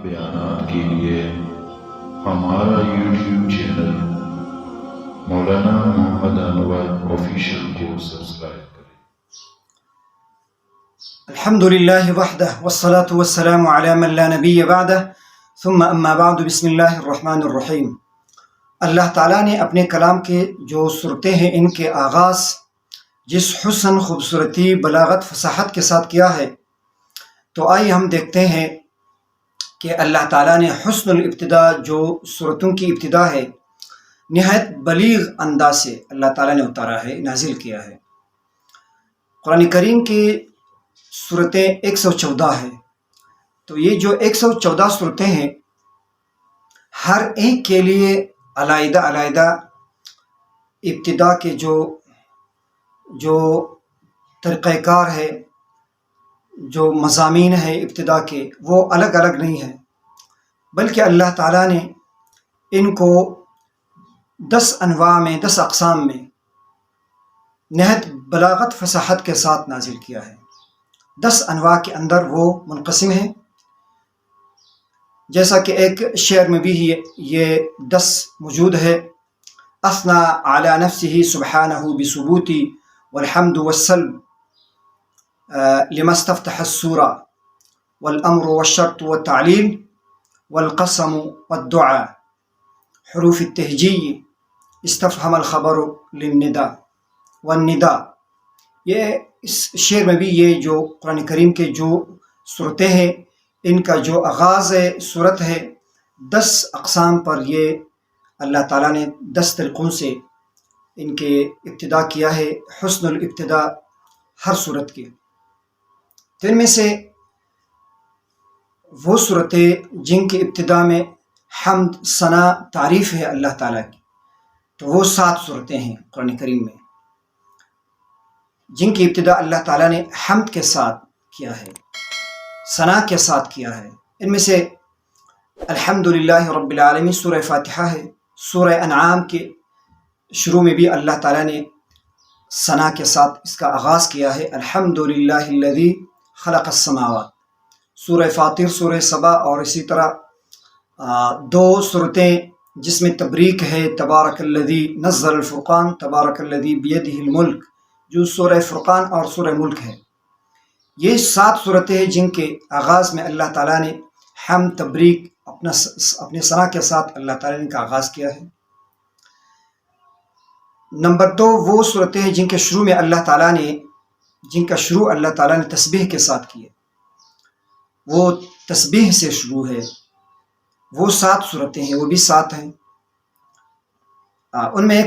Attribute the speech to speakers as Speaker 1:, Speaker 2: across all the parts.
Speaker 1: بیانات کے لیے ہمارا یوٹیوب چینل مولانا محمد انور آفیشیل کو سبسکرائب کریں۔
Speaker 2: الحمد للہ وحدہ والصلاة والسلام علی من لا نبی بعدہ ثم اما بعد بسم اللہ الرحمن الرحیم۔ اللہ تعالیٰ نے اپنے کلام کے جو صورتیں ہیں ان کے آغاز جس حسن، خوبصورتی، بلاغت، فصاحت کے ساتھ کیا ہے، تو آئیے ہم دیکھتے ہیں کہ اللہ تعالیٰ نے حسن الابتدا جو صورتوں کی ابتدا ہے نہایت بلیغ انداز سے اللہ تعالیٰ نے اتارا ہے، نازل کیا ہے۔ قرآن کریم کی صورتیں 114 ہیں، تو یہ جو 114 صورتیں ہیں ہر ایک کے لیے علیحدہ علیحدہ ابتدا کے جو طریقہ کار ہے، جو مضامین ہے ابتدا کے، وہ الگ الگ نہیں ہیں، بلکہ اللہ تعالیٰ نے ان کو 10 انواع میں، 10 اقسام میں نہایت بلاغت فصاحت کے ساتھ نازل کیا ہے۔ 10 انواع کے اندر وہ منقسم ہیں، جیسا کہ ایک شعر میں بھی یہ 10 موجود ہے۔ اثنا علی نفسہ سبحانہ بثبوتی والحمد والسلب لما استفتح السورة والأمر والشرط والتعليل والقسم والدعاء حروف التہجی استفہم الخبر للنداء والنداء۔ یہ اس شعر میں بھی یہ جو قرآن کریم کے جو صورتیں ہیں ان کا جو آغاز صورت ہے 10 اقسام پر یہ اللہ تعالیٰ نے 10 طریقوں سے ان کے ابتدا کیا ہے، حسن الابتدا ہر صورت کے۔ تو ان میں سے وہ صورتیں جن کی ابتدا میں حمد، ثنا، تعریف ہے اللہ تعالیٰ کی، تو وہ 7 صورتیں ہیں قرآن کریم میں جن کی ابتدا اللہ تعالیٰ نے حمد کے ساتھ کیا ہے، ثنا کے ساتھ کیا ہے۔ ان میں سے الحمدللہ رب العالمین سورہ فاتحہ ہے۔ سورہ انعام کے شروع میں بھی اللہ تعالیٰ نے ثنا کے ساتھ اس کا آغاز کیا ہے، الحمدللہ الذی خلق السماوات۔ سورہ فاطر، سورہ سبا، اور اسی طرح 2 صورتیں جس میں تبریک ہے، تبارک الذی نزل الفرقان، تبارک الذی بیدہ الملک، جو سورہ فرقان اور سورہ ملک ہے۔ یہ 7 صورتیں ہیں جن کے آغاز میں اللہ تعالیٰ نے حمد، تبریک، اپنے ثنا کے ساتھ اللہ تعالیٰ نے کا آغاز کیا ہے۔ نمبر 2 وہ صورتیں ہیں جن کے شروع میں اللہ تعالیٰ نے تسبیح کے ساتھ کیے، وہ تسبیح سے شروع ہے۔ وہ 7 صورتیں ہیں، وہ بھی 7 ہیں۔ ان میں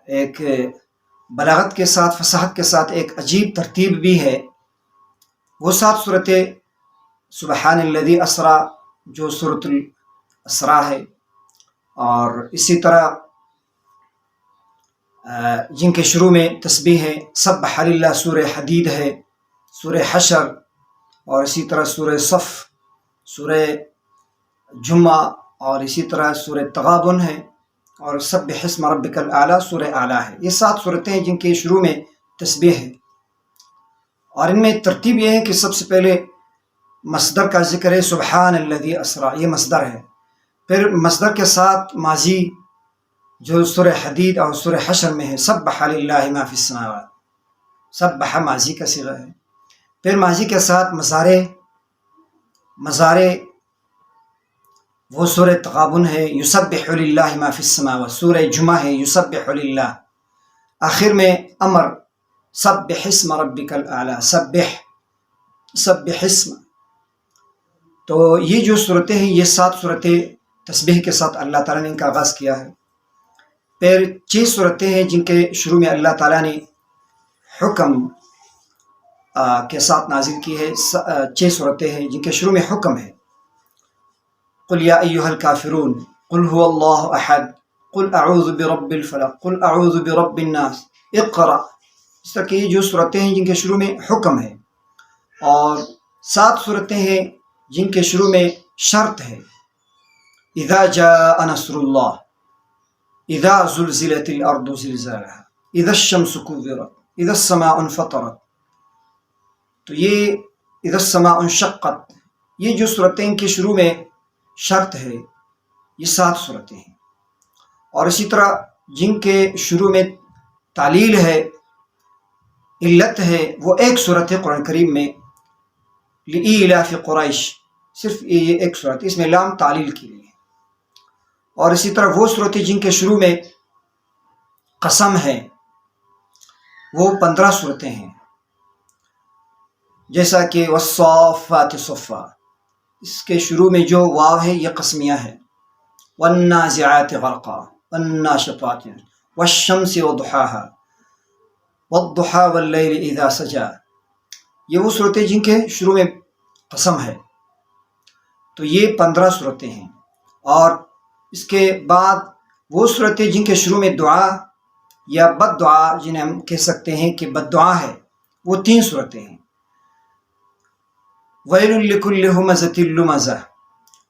Speaker 2: ایک بلاغت کے ساتھ، فصاحت کے ساتھ ایک عجیب ترتیب بھی ہے۔ وہ 7 صورتیں سبحان الذی اسریٰ جو سورۃ الاسراء ہے، اور اسی طرح جن کے شروع میں تسبیح ہے، سبح للہ سورہ حدید ہے، سورہ حشر، اور اسی طرح سورہ صف، سورہ جمعہ، اور اسی طرح سورہ تغابن ہے، اور سبح اسم ربک الاعلیٰ سورہ اعلیٰ ہے۔ یہ 7 صورتیں ہیں جن کے شروع میں تسبیح ہے، اور ان میں ترتیب یہ ہے کہ سب سے پہلے مصدر کا ذکر ہے، سبحان الذی اسریٰ، یہ مصدر ہے۔ پھر مصدر کے ساتھ ماضی جو سورہ حدید اور سورہ حشر میں ہے، سبح للہ ما فی السماوات، سبح ماضی کا صیغہ ہے۔ پھر ماضی کے ساتھ مضارع وہ سورہ تغابن ہے، یسبح للہ ما فی السماوات، سورہ جمعہ ہے، یسبح للہ۔ آخر میں امر، سبح اسم ربک الاعلیٰ، سبح اسم۔ تو یہ جو صورتیں ہیں، یہ 7 صورتیں تسبیح کے ساتھ اللہ تعالیٰ نے ان کا آغاز کیا ہے۔ پھر 6 صورتیں ہیں جن کے شروع میں اللہ تعالیٰ نے حکم کے ساتھ نازل کی ہے۔ 6 صورتیں ہیں جن کے شروع میں حکم ہے، قل یا ایھا الکافرون، قل هو اللہ احد، قل اعوذ برب الفلق، قل اعوذ برب الناس، اقرأ۔ اس طرح کی جو صورتیں ہیں جن کے شروع میں حکم ہے، اور 7 صورتیں ہیں جن کے شروع میں شرط ہے، اذا جاء نصر اللہ، اذا زلزلت الارض زلزالها، اذا الشمس كورت، اذا السماء انفطرت۔ تو یہ اذا السماء انشقت، یہ جو صورتیں کے شروع میں شرط ہے یہ 7 صورتیں ہیں، اور اسی طرح جن کے شروع میں تعلیل ہے، علت ہے، وہ ایک صورت ہے قرآن کریم میں، لإیلاف قریش، صرف یہ ایک صورت ہے، اس میں لام تعلیل کے لیے ہے۔ اور اسی طرح وہ صورتیں جن کے شروع میں قسم ہے وہ 15 صورتیں ہیں، جیسا کہ والصافات صفا، اس کے شروع میں جو واو ہے یہ قسمیہ ہے، والنازعات غرقا، والناشطات، والشمس وضحاها، والضحى واللیل اذا سجا، یہ وہ صورتیں جن کے شروع میں قسم ہے، تو یہ 15 صورتیں ہیں۔ اور اس کے بعد وہ صورتیں جن کے شروع میں دعا یا بد دعا، جنہیں ہم کہہ سکتے ہیں کہ بد دعا ہے، وہ 3 صورتیں ہیں، ویل لکل ہمزۃ لمزہ،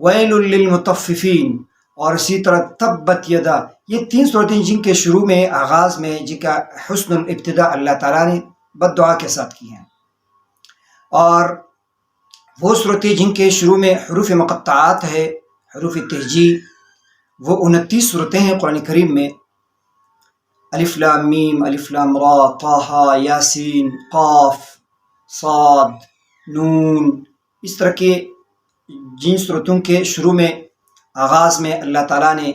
Speaker 2: ویل للمطففین، اور اسی طرح تبت یدا، یہ 3 صورتیں جن کے شروع میں آغاز میں جن کا حسن الابتداء اللہ تعالیٰ نے بد دعا کے ساتھ کی ہیں۔ اور وہ صورتیں جن کے شروع میں حروف مقطعات ہے، حروف تہجی، وہ 29 صورتیں ہیں قرآن کریم میں، الف لام میم، الف لام را، طٰ، یاسین، قاف، صاد، نون، اس طرح کے جن صورتوں کے شروع میں آغاز میں اللہ تعالیٰ نے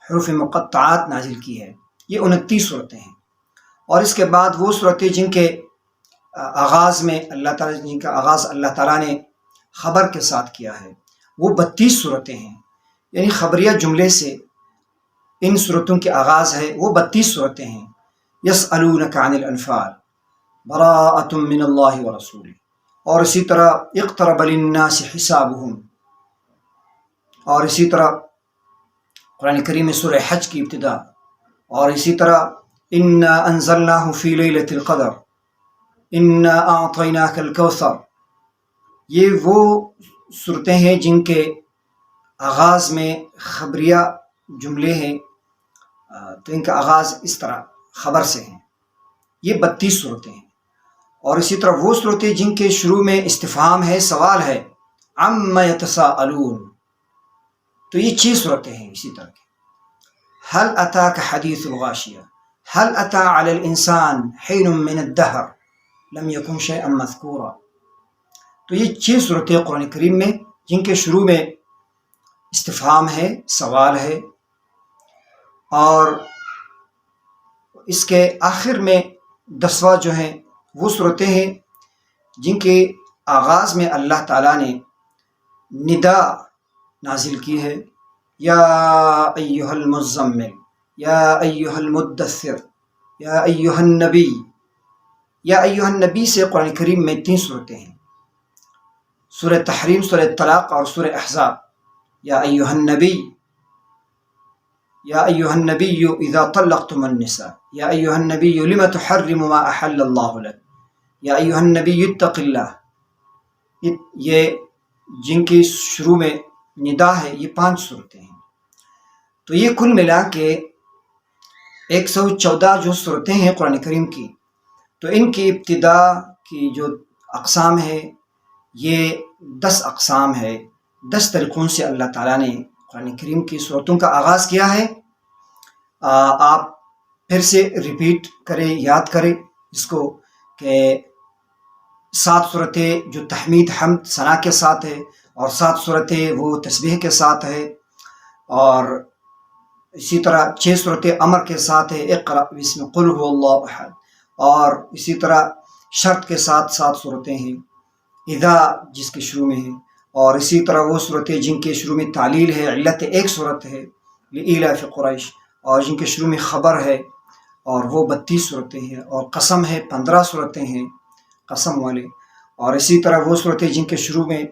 Speaker 2: حروف مقطعات نازل کی ہے، یہ 29 صورتیں ہیں۔ اور اس کے بعد وہ صورتیں جن کے آغاز میں جن کا آغاز اللہ تعالیٰ نے خبر کے ساتھ کیا ہے، وہ 32 صورتیں ہیں، یعنی خبریہ جملے سے ان صورتوں کے آغاز ہے، وہ 32 صورتیں ہیں۔ یسألونک عن الانفال، براءۃ من اللہ ورسولہ، اور اسی طرح اقترب للناس حسابہم، اور اسی طرح قرآن کریم میں سورہ حج کی ابتدا، اور اسی طرح انا انزلناہ فی لیلۃ القدر، انا اعطیناک الکوثر، یہ وہ صورتیں ہیں جن کے آغاز میں خبریہ جملے ہیں، تو ان کا آغاز اس طرح خبر سے ہیں، یہ 32 صورتیں ہیں۔ اور اسی طرح وہ صورتیں جن کے شروع میں استفہام ہے، سوال ہے، عما یتساءلون، تو یہ 6 صورتیں ہیں اسی طرح کی، هل اتاک حدیث الغاشیہ، هل اتى على الانسان حین من الدہر لم یکن شیئا مذکورا، تو یہ 6 صورتیں قرآن کریم میں جن کے شروع میں استفہام ہے، سوال ہے، اور اس کے آخر میں 10واں جو ہیں وہ صورتیں ہیں جن کے آغاز میں اللہ تعالیٰ نے ندا نازل کی ہے، یا ایہا المزمل، یا ایہا المدثر، یا ایہا النبی، یا ایہا النبی سے قرآن کریم میں 3 صورتیں ہیں، سورہ تحریم، سورہ طلاق اور سورہ احزاب، یا ایہا النبی، یا ایہا النبی اذا طلقتم النساء، یا ایہا النبی لم تحرم ما احل اللہ لک، یا ایہا النبی اتق اللہ، یہ جن کی شروع میں ندا ہے، یہ 5 صورتیں ہیں۔ تو یہ کل ملا کے 114 جو صورتیں ہیں قرآن کریم کی، تو ان کی ابتدا کی جو اقسام ہے یہ 10 اقسام ہے، 10 طریقوں سے اللہ تعالیٰ نے قرآن کریم کی صورتوں کا آغاز کیا ہے۔ آپ پھر سے ریپیٹ کریں، یاد کریں اس کو، کہ 7 صورتیں جو تحمید، حمد، ثنا کے ساتھ ہے، اور 7 صورتیں وہ تسبیح کے ساتھ ہے، اور اسی طرح 6 صورتیں امر کے ساتھ ہے، اقرأ بسم قل هو اللہ احد، اور اسی طرح شرط کے ساتھ 7 صورتیں ہیں، اذا جس کے شروع میں ہے، اور اسی طرح وہ صورتیں جن کے شروع میں تعلیل ہے، علت 1 صورت ہے، لإیلاف قریش، اور جن کے شروع میں خبر ہے، اور وہ 32 صورتیں ہیں، اور قسم ہے 15 صورتیں ہیں قسم والے، اور اسی طرح وہ صورتیں جن کے شروع میں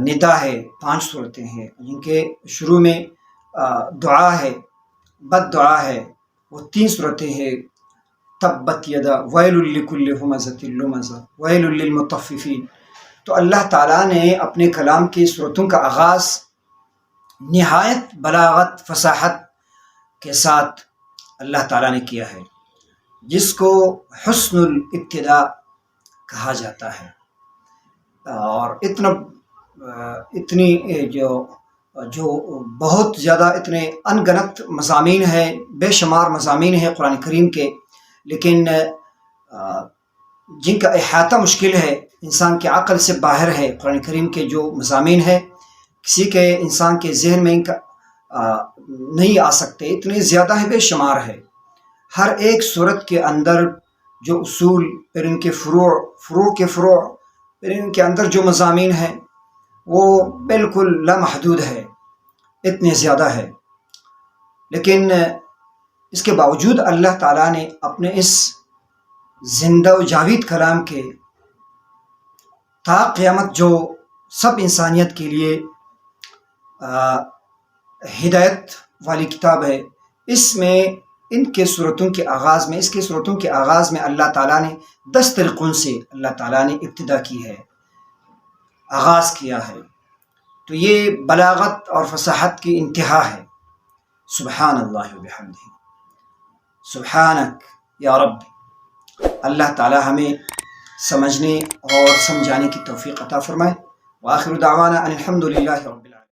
Speaker 2: ندا ہے 5 صورتیں ہیں، جن کے شروع میں دعا ہے، بد دعا ہے، وہ 3 صورتیں ہیں، تبت یدا، ویل لکل ہمزۃ لمزہ، ویل للمطففین۔ تو اللہ تعالیٰ نے اپنے کلام کی صورتوں کا آغاز نہایت بلاغت، فصاحت کے ساتھ اللہ تعالیٰ نے کیا ہے، جس کو حسن الابتداء کہا جاتا ہے، اور اتنا اتنی جو بہت زیادہ اتنے ان گنت مضامین ہیں، بے شمار مضامین ہیں قرآن کریم کے، لیکن جن کا احاطہ مشکل ہے، انسان کے عقل سے باہر ہے۔ قرآن کریم کے جو مضامین ہیں کسی کے انسان کے ذہن میں ان کا نہیں آ سکتے، اتنے زیادہ ہے، بے شمار ہے۔ ہر ایک صورت کے اندر جو اصول، پھر ان کے فروع کے فروع، پھر ان کے اندر جو مضامین ہیں وہ بالکل لامحدود ہے، اتنے زیادہ ہے۔ لیکن اس کے باوجود اللہ تعالیٰ نے اپنے اس زندہ و جاوید کلام کے تا قیامت جو سب انسانیت کے لیے ہدایت والی کتاب ہے، اس میں اس کے صورتوں کے آغاز میں اللہ تعالیٰ نے 10 طریقوں سے اللہ تعالیٰ نے ابتدا کی ہے، آغاز کیا ہے۔ تو یہ بلاغت اور فصاحت کی انتہا ہے۔ سبحان اللہ و بحمدہ، سبحانک یا رب۔ اللہ تعالیٰ ہمیں سمجھنے اور سمجھانے کی توفیق عطا فرمائے۔ وآخر دعوانا ان الحمد للہ رب العالمین۔